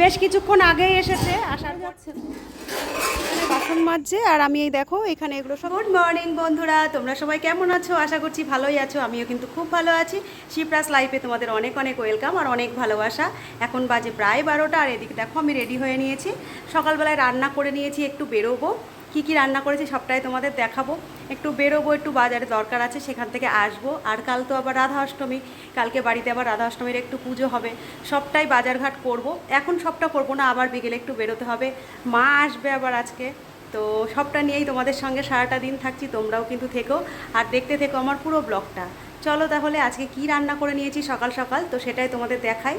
বেশ কিছুক্ষণ আগেই এসেছে, আসার যাচ্ছে বাসন মাজছে। আর আমি এই দেখো এখানে এগুলো সব। গুড মর্নিং বন্ধুরা, তোমরা সবাই কেমন আছো? আশা করছি ভালোই আছো। আমিও কিন্তু খুব ভালো আছি। শিপ্রাস লাইফে তোমাদের অনেক অনেক ওয়েলকাম আর অনেক ভালোবাসা। এখন বাজে প্রায় 12টা, আর এদিকে দেখো আমি রেডি হয়ে নিয়েছি। সকালবেলায় রান্না করে নিয়েছি, একটু বেরোবো। কী কী রান্না করেছি সবটাই তোমাদের দেখাবো। একটু বেরোবো, একটু বাজারে দরকার আছে, সেখান থেকে আসবো। আর কাল তো আবার রাধা অষ্টমী, কালকে বাড়িতে আবার রাধা অষ্টমীর একটু পুজো হবে। সবটাই বাজারঘাট করব। এখন সবটা করব না, আবার বিকেলে একটু বেরোতে হবে। মা আসবে আবার আজকে, তো সবটা নিয়েই তোমাদের সঙ্গে সারাটা দিন থাকছি। তোমরাও কিন্তু থেকো আর দেখতে থেকো আমার পুরো ব্লগটা। চলো তাহলে আজকে কি রান্না করে নিয়েছি সকাল সকাল, তো সেটাই তোমাদের দেখাই।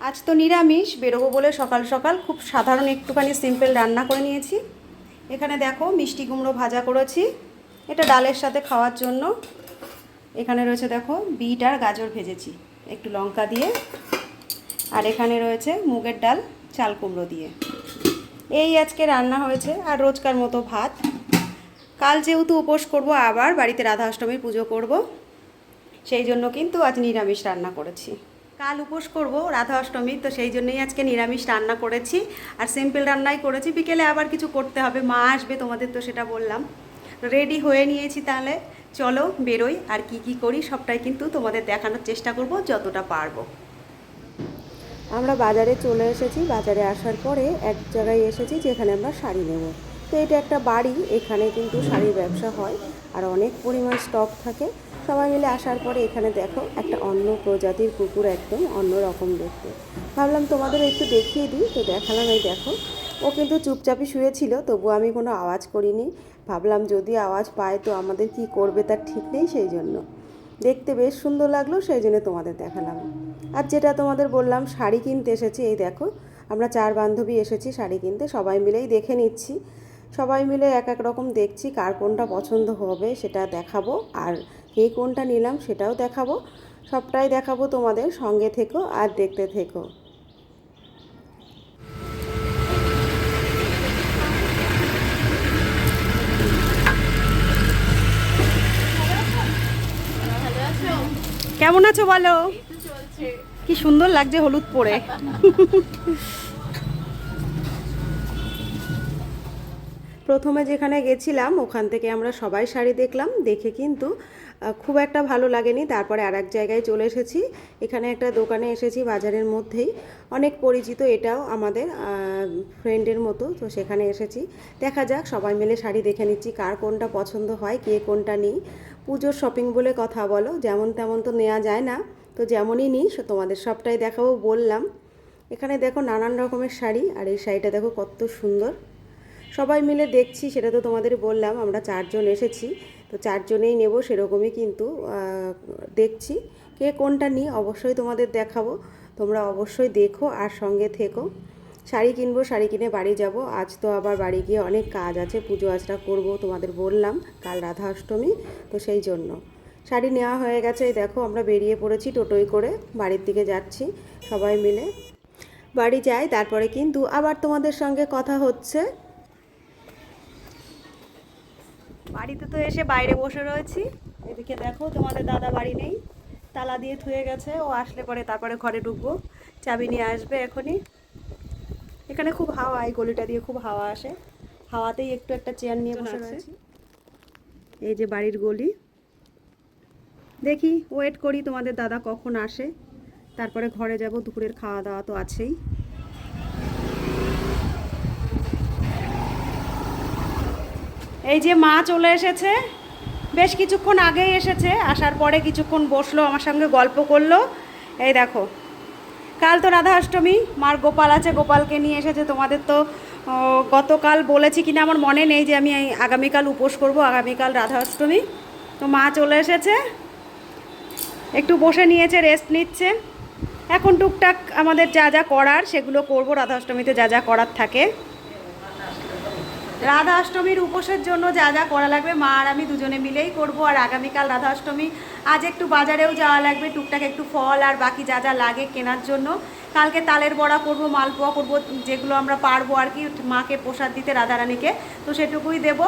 আজ তো নিরামিষ, বেরোবো বলে সকাল সকাল খুব সাধারণ একটুখানি সিম্পল রান্না করে নিয়েছি। এখানে দেখো মিষ্টি কুমড়ো ভাজা করেছি, এটা ডালের সাথে খাওয়ার জন্য। এখানে রয়েছে দেখো বিট আর গাজর ভেজেছি একটু লঙ্কা দিয়ে। আর এখানে রয়েছে মুগের ডাল চাল কুমড়ো দিয়ে। এই আজকে রান্না হয়েছে, আর রোজকার মতো ভাত। কাল যেহেতু উপোস করব, আবার বাড়িতে রাধা অষ্টমীর পুজো করব, সেই জন্য কিন্তু আজ নিরামিষ রান্না করেছি। কাল উপোস করব রাধা অষ্টমী, তো সেই জন্যই আজকে নিরামিষ রান্না করেছি আর সিম্পল রান্নাই করেছি। বিকেলে আবার কিছু করতে হবে, মা আসবে, তোমাদের তো সেটা বললাম। রেডি হয়ে নিয়েছি, তাহলে চলো বেরোই। আর কি কি করি সবটাই কিন্তু তোমাদের দেখানোর চেষ্টা করব যতটা পারবো। আমরা বাজারে চলে এসেছি। বাজারে আসার পরে এক জায়গায় এসেছি যেখানে আমরা শাড়ি নেব। তো এটা একটা বাড়ি, এখানে কিন্তু শাড়ির ব্যবসা হয় আর অনেক পরিমাণ স্টক থাকে। সবাই মিলে আসার পরে এখানে দেখো একটা অন্য প্রজাতির কুকুর, একদম অন্য রকম দেখতে। ভাবলাম তোমাদের একটু দেখিয়ে দিই, তো দেখালাম। এই দেখো, ও কিন্তু চুপচাপই শুয়েছিল, তবু আমি কোনো আওয়াজ করিনি। ভাবলাম যদি আওয়াজ পায় তো আমাদের কি করবে তার ঠিক নেই, সেই জন্য। দেখতে বেশ সুন্দর লাগলো, সেই জন্য তোমাদের দেখালাম। আর যেটা তোমাদের বললাম, শাড়ি কিনতে এসেছি। এই দেখো, আমরা 4 বান্ধবী এসেছি শাড়ি কিনতে, সবাই মিলেই দেখে নিচ্ছি। সবাই মিলে এক এক রকম দেখছি, কার কোনটা পছন্দ হবে সেটা দেখাবো, আর কে কোনটা নিলাম সেটাও দেখাবো। সবটাই দেখাবো তোমাদের, সঙ্গে থেকো আর দেখতে থেকো। কেমন আছো বলো? কি সুন্দর লাগছে হলুদ পরে। প্রথমে যেখানে গেছিলাম ওখান থেকে আমরা সবাই শাড়ি দেখলাম, দেখে কিন্তু খুব একটা ভালো লাগেনি। তারপরে আর এক জায়গায় চলে এসেছি। এখানে একটা দোকানে এসেছি বাজারের মধ্যেই, অনেক পরিচিত, এটাও আমাদের ফ্রেন্ডের মতো। তো সেখানে এসেছি, দেখা যাক, সবাই মিলে শাড়ি দেখে নিচ্ছি কার কোনটা পছন্দ হয়, কে কোনটা নিই। পুজোর শপিং বলে কথা বলো, যেমন তেমন তো নেওয়া যায় না, তো যেমনই নিই তোমাদের সবটাই দেখাবো বললাম। এখানে দেখো নানান রকমের শাড়ি, আর এই শাড়িটা দেখো কত সুন্দর। সবাই মিলে দেখছি, সেটা তো তোমাদের বললাম, আমরা 4 জন এসেছি, তো 4 জনেই নেব সেরকমই কিন্তু দেখছি। কে কোনটা নিই অবশ্যই তোমাদের দেখাবো, তোমরা অবশ্যই দেখো আর সঙ্গে থেকো। শাড়ি কিনবো, শাড়ি কিনে বাড়ি যাব। আজ তো আবার বাড়ি গিয়ে অনেক কাজ আছে, পুজো আজটা করব, তোমাদের বললাম কাল রাধা অষ্টমী, তো সেই জন্য। শাড়ি নেওয়া হয়ে গেছে। দেখো আমরা বেরিয়ে পড়েছি টোটোয় করে, বাড়ির দিকে যাচ্ছি সবাই মিলে। বাড়ি যাই, তারপরে কিন্তু আবার তোমাদের সঙ্গে কথা হচ্ছে। বাড়িতে তো এসে বাইরে বসে রয়েছি। এদিকে দেখো তোমাদের দাদা বাড়ি নেই, তালা দিয়ে থুয়ে গেছে। ও আসলে পরে তারপরে ঘরে ঢুকবো, চাবি নিয়ে আসবে এখনই। এখানে খুব হাওয়া, এই গলিটা দিয়ে খুব হাওয়া আসে, হাওয়াতেই একটু একটা চেয়ার নিয়ে বসে রয়েছি। এই যে বাড়ির গলি, দেখি ওয়েট করি তোমাদের দাদা কখন আসে, তারপরে ঘরে যাব। দুপুরের খাওয়া দাওয়া তো আছেই। এই যে মা চলে এসেছে, বেশ কিছুক্ষণ আগেই এসেছে। আসার পরে কিছুক্ষণ বসলো, আমার সঙ্গে গল্প করলো। এই দেখো, কাল তো রাধা অষ্টমী, মার গোপাল আছে, গোপালকে নিয়ে এসেছে। তোমাদের তো গতকাল বলেছি কিনা আমার মনে নেই যে আমি আগামীকাল উপোস করব, আগামীকাল রাধা অষ্টমী। তো মা চলে এসেছে, একটু বসে নিয়েছে, রেস্ট নিচ্ছে। এখন টুকটাক আমাদের যা যা করার সেগুলো করব, রাধা অষ্টমীতে যা যা করার থাকে। রাধা অষ্টমীর উপোসের জন্য যা যা করা লাগবে মা আর আমি দুজনে মিলেই করব। আর আগামীকাল রাধা অষ্টমী, আজ একটু বাজারেও যাওয়া লাগবে, টুকটাক একটু ফল আর বাকি যা যা লাগে কেনার জন্য। কালকে তালের বড়া করব, মালপোয়া করব, যেগুলো আমরা পারবো আর কি মাকে প্রসাদ দিতে, রাধারানীকে, তো সেটুকুই দেব।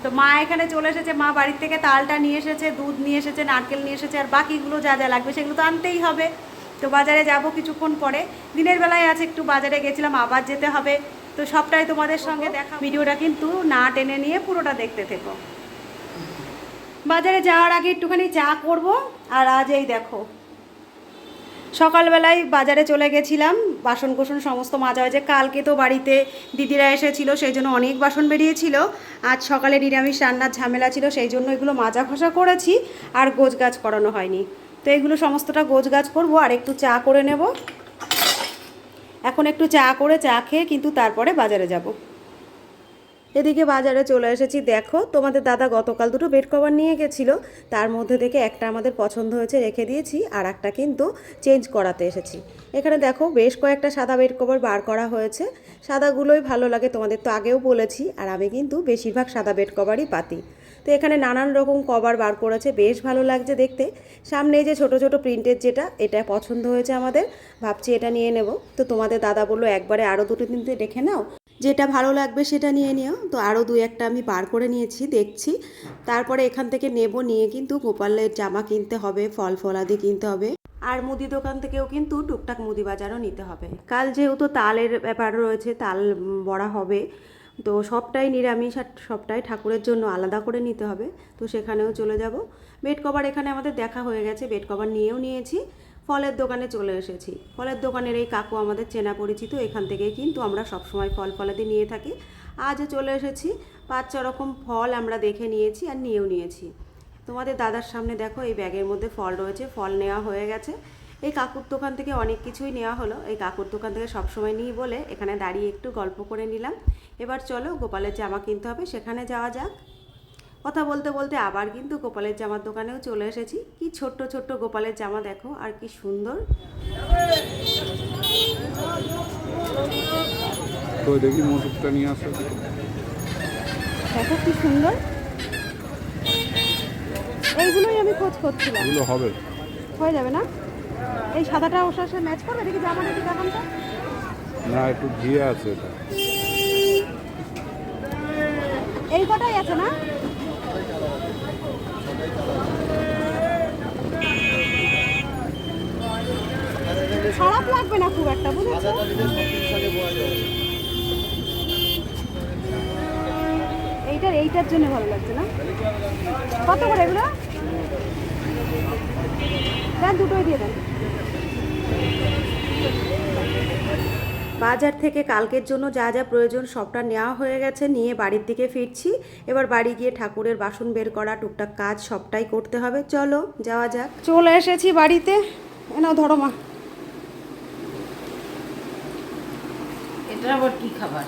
তো মা এখানে চলে এসেছে, মা বাড়ির থেকে তালটা নিয়ে এসেছে, দুধ নিয়ে এসেছে, নারকেল নিয়ে এসেছে, আর বাকিগুলো যা যা লাগবে সেগুলো তো আনতেই হবে। তো বাজারে যাব কিছুক্ষণ পরে, দিনের বেলায় আছে একটু বাজারে গেছিলাম, আবার যেতে হবে। তো সবটাই তোমাদের সঙ্গে দেখা, ভিডিওটা কিন্তু না টেনে নিয়ে পুরোটা দেখতে থেকো। বাজারে যাওয়ার আগে একটুখানি চা করব। আর আজ এই দেখো সকালবেলায় বাজারে চলে গেছিলাম, বাসন কোসন সমস্ত মাজা হয়েছে। কালকে তো বাড়িতে দিদিরা এসেছিলো, সেই জন্য অনেক বাসন বেরিয়েছিল। আজ সকালে নিরামিষ রান্নার ঝামেলা ছিল, সেই জন্য এগুলো মাজা ঘষা করেছি, আর গোছগাছ করানো হয়নি। তো এগুলো সমস্তটা গোছগাছ করবো, আর একটু চা করে নেব। এখন একটু চা করে চা খেয়ে কিন্তু তারপরে বাজারে যাব। এদিকে বাজারে চলে এসেছি। দেখো তোমাদের দাদা গতকাল দুটো বেড কভার নিয়ে গেছিলো, তার মধ্যে থেকে একটা আমাদের পছন্দ হয়েছে রেখে দিয়েছি, আর একটা কিন্তু চেঞ্জ করাতে এসেছি। এখানে দেখো বেশ কয়েকটা সাদা বেড কভার বার করা হয়েছে। সাদাগুলোই ভালো লাগে, তোমাদের তো আগেও বলেছি, আর আমি কিন্তু বেশিরভাগ সাদা বেড কভারই পাতি। তো এখানে নানান রকম কভার বার করেছে, বেশ ভালো লাগছে দেখতে। সামনে যে ছোট ছোট প্রিন্টের যেটা, এটা পছন্দ হয়েছে আমাদের, ভাবছি এটা নিয়ে নেব। তো তোমাদের দাদা বললো একবারে আরও দুটো তিনটে রেখে নাও, যেটা ভালো লাগবে সেটা নিয়ে নিও। তো আরও দু একটা আমি বার করে নিয়েছি, দেখছি। তারপরে এখান থেকে নেব, নিয়ে কিন্তু গোপালের জামা কিনতে হবে, ফল ফলাদি কিনতে হবে, আর মুদি দোকান থেকেও কিন্তু টুকটাক মুদি বাজারও নিতে হবে। কাল যেহেতু তালের ব্যাপার রয়েছে, তাল বড়া হবে, তো সবটাই নিরামিষ আর সবটাই ঠাকুরের জন্য আলাদা করে নিতে হবে। তো সেখানেও চলে যাব। বেড কভার এখানে আমাদের দেখা হয়ে গেছে, বেড কভার নিয়েও নিয়েছি। ফলের দোকানে চলে এসেছি। ফলের দোকানের এই কাকু আমাদের চেনা পরিচিত, এখান থেকেই কিন্তু আমরা সবসময় ফল ফলাদি নিয়ে থাকি। আজও চলে এসেছি, 5-6 রকম ফল আমরা দেখে নিয়েছি আর নিয়েও নিয়েছি। তোমাদের দাদার সামনে দেখো এই ব্যাগের মধ্যে ফল রয়েছে, ফল নেওয়া হয়ে গেছে। এই কাকুর দোকান থেকে অনেক কিছুই নেওয়া হলো, এই কাকুর দোকান থেকে সবসময় নিই বলে এখানে দাঁড়িয়ে একটু গল্প করে নিলাম। এবার চলো গোপালের জামা কিনতে হবে, সেখানে যাওয়া যাক। কথা বলতে বলতে আবার কিন্তু গোপালের জামার দোকানেও চলে এসেছি। কি ছোট্ট ছোট্ট গোপালের জামা দেখো, আর কি সুন্দর। তো দেখি মোটরটা নিয়ে আসো, দেখো কি সুন্দর। এইগুলোই আমি খোঁজ করছিলাম। এগুলো হবে, হয়ে যাবে না? এই সাদাটা ওর সাথে ম্যাচ করবে, দেখি জামাটা কি দেখান তো। না একটু ঘিয়ে আছে এটা। এই কটাই আছে না? খারাপ লাগবে না খুব একটা, বুঝেছো? এইটার জন্য ভালো লাগছে না। কত করে এগুলো? দেন, দুটোই দিয়ে দেন। বাজার থেকে কালকের জন্য যা যা প্রয়োজন সবটা নেওয়া হয়ে গেছে, নিয়ে বাড়ির দিকে ফিরছি। এবার বাড়ি গিয়ে ঠাকুরের বাসন বের করা, টুকটাক কাজ সবটাই করতে হবে। চলো যাওয়া যাক। চলে এসেছি বাড়িতে। নাও ধরো মা। এটা আবার কি খাবার?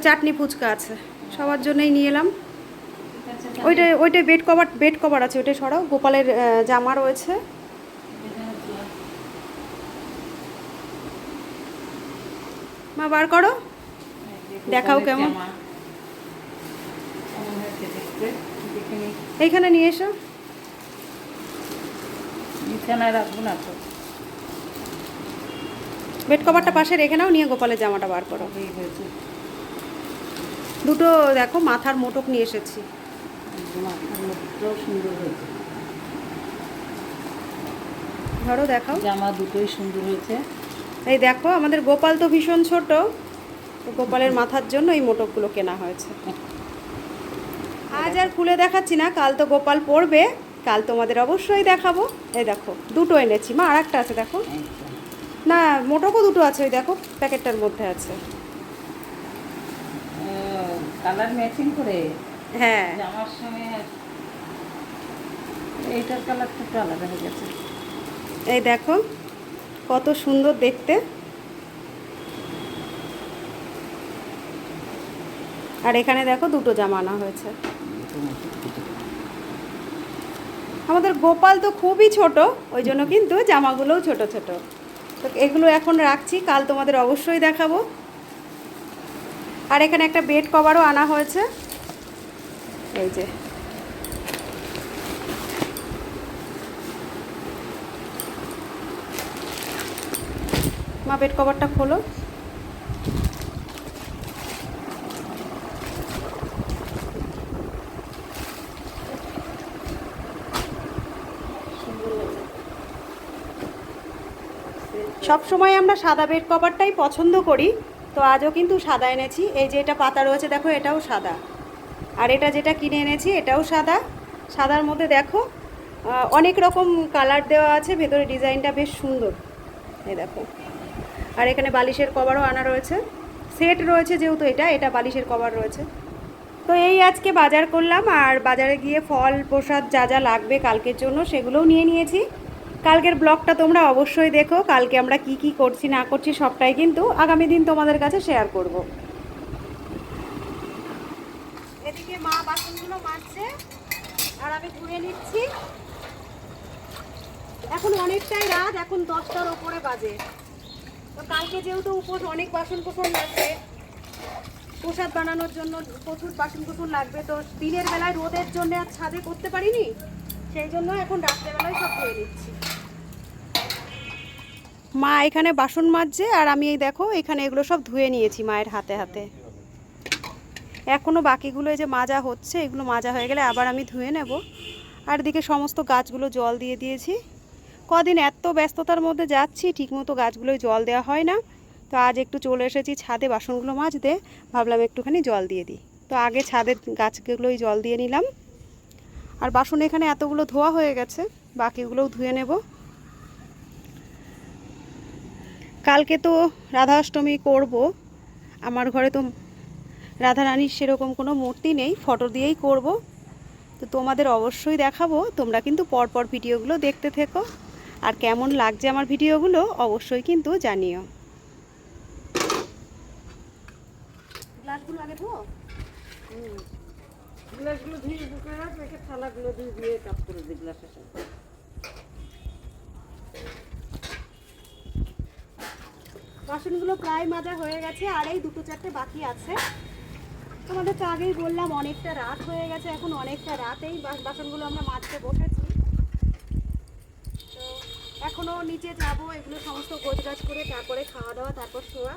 চাটনি ফুচকা আছে, সবার জন্যই নিয়ে এলাম। ওইটাই বেড কভার আছে, ওইটাই সরাও। গোপালের জামা রয়েছে। মা বার করো, দেখাও কেমন। এইখানে নিয়ে এসো। বিছানায় রাখবো না তো। বেড কভারটা পাশে রেখে নাও, নিয়ে গোপালের জামাটা বার করো। দুটো দেখো মাথার মোটক নিয়ে এসেছি। মাথার মুখটাও সুন্দর হয়েছে। ধরো দেখাও। জামা দুটোই সুন্দর হয়েছে। এই দেখো আমাদের গোপাল তো ভীষণ ছোট, তো গোপালের মাথার জন্য এই মোটকগুলো কেনা হয়েছে। আজ আর খুলে দেখাচ্ছি না, কাল তো গোপাল পরবে, কাল তোমাদের অবশ্যই দেখাবো। এই দেখো দুটো এনেছি মা, আর একটা আছে দেখো। না মোটকও দুটো আছে, ওই দেখো প্যাকেটটার মধ্যে আছে। কালার ম্যাচিং করে হ্যাঁ, জামার সঙ্গে এইটার কালারটা একটু আলাদা হয়ে গেছে। এই দেখো কত সুন্দর দেখতে। আর এখানে দেখো দুটো জামা আনা হয়েছে। আমাদের গোপাল তো খুবই ছোট, ওই জন্য কিন্তু জামাগুলোও ছোট ছোট। তো এগুলো এখন রাখছি, কাল তোমাদের অবশ্যই দেখাবো। আর এখানে একটা বেড কভারও আনা হয়েছে, এই যে। মা বেড কভারটা খোলো। সব সময় আমরা সাদা বেড কভারটাই পছন্দ করি, তো আজও কিন্তু সাদা এনেছি। এই যে এটা পাতা রয়েছে দেখো, এটাও সাদা। আর এটা যেটা কিনে এনেছি এটাও সাদা। সাদার মধ্যে দেখো অনেক রকম কালার দেওয়া আছে, ভেতরে ডিজাইনটা বেশ সুন্দর, এই দেখো। আর এখানে বালিশের কভারও আনা রয়েছে, সেট রয়েছে যেহেতু এটা বালিশের কভার রয়েছে। তো এই আজকে বাজার করলাম, আর বাজারে গিয়ে ফল প্রসাদ যা যা লাগবে কালকের জন্য সেগুলোও নিয়ে নিয়েছি। কালকের ব্লগটা তোমরা অবশ্যই দেখো, কালকে আমরা কি কি করছি না করছি সবটাই কিন্তু আগামী দিন তোমাদের কাছে শেয়ার করব। এদিকে মা বাসনগুলো মাজছে আর আমি ধুয়ে নিচ্ছি। এখন অনেকটাই রাত, এখন 10টার ওপরে বাজে। তো কালকে যেহেতু উপোস, অনেক বাসন কোসন লাগবে, প্রসাদ বানানোর জন্য প্রচুর বাসন কোসন লাগবে। তো দিনের বেলায় রোদের জন্য আর ছাদে করতে পারিনি, সেই জন্য এখন রাত্রেবেলায় সব ধুয়ে নিচ্ছি। মা এখানে বাসন মাজছে আর আমি এই দেখো এখানে এগুলো সব ধুয়ে নিয়েছি মায়ের হাতে হাতে। এখনও বাকিগুলো এই যে মাজা হচ্ছে, এগুলো মাজা হয়ে গেলে আবার আমি ধুয়ে নেব। আর এদিকে সমস্ত গাছগুলো জল দিয়ে দিয়েছি। কদিন এত ব্যস্ততার মধ্যে যাচ্ছি, ঠিকমতো গাছগুলোয় জল দেওয়া হয় না। তো আজ একটু চলে এসেছি ছাদে বাসনগুলো মাজতে, ভাবলাম একটুখানি জল দিয়ে দিই। তো আগে ছাদের গাছগুলোই জল দিয়ে নিলাম। আর বাসন এখানে এতগুলো ধোয়া হয়ে গেছে, বাকিগুলোও ধুয়ে নেব। কালকে তো রাধা অষ্টমী করব। আমার ঘরে তো রাধারানীর সেরকম কোনো মূর্তি নেই, ফটো দিয়েই করব। তো তোমাদের অবশ্যই দেখাবো, তোমরা কিন্তু পরপর ভিডিওগুলো দেখতে থেকো। আর কেমন লাগছে আমার ভিডিওগুলো অবশ্যই কিন্তু জানিও। গ্লাসগুলো আগে ধো। গ্লাসগুলো ধুয়ে বুকে রাখ, রেখে থালাগুলো দিয়ে কাপ করে দিই গ্লাসের সাথে। বাসনগুলো প্রায় মাজা হয়ে গেছে, আর এই দুটো চারটে বাকি আছে। তোমাদের তো আগেই বললাম অনেকটা রাত হয়ে গেছে, এখন অনেকটা রাতেই বাসনগুলো আমরা মাজতে বসেছি। তো এখনও নিচে যাব, এগুলো সমস্ত গোছগাছ করে তারপরে খাওয়া দাওয়া, তারপর শোয়া।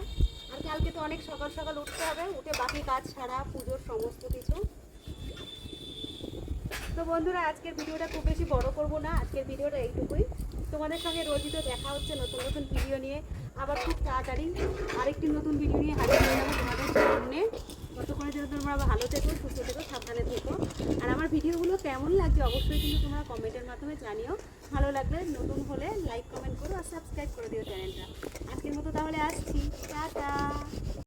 আর কালকে তো অনেক সকাল সকাল উঠতে হবে, উঠে বাকি কাজ সারা, পুজোর সমস্ত কিছু। তো বন্ধুরা আজকের ভিডিওটা খুব বেশি বড় করব না, আজকের ভিডিওটা এইটুকুই। তোমাদের সঙ্গে রোজই তো দেখা হচ্ছে নতুন নতুন ভিডিও নিয়ে। আবার খুব তাড়াতাড়ি আরেকটি নতুন ভিডিও নিয়ে হাজির হয়ে যাবো তোমাদের সামনে। ততক্ষণের জন্য তোমরা ভালো থেকো, সুস্থ থেকো, সাবধানে থেকো। আর আমার ভিডিওগুলো কেমন লাগছে অবশ্যই কিন্তু তোমরা কমেন্টের মাধ্যমে জানিও। ভালো লাগলে নতুন হলে লাইক কমেন্ট করো আর সাবস্ক্রাইব করে দিও চ্যানেলটা। আজকের মতো তাহলে আসছি, টাটা।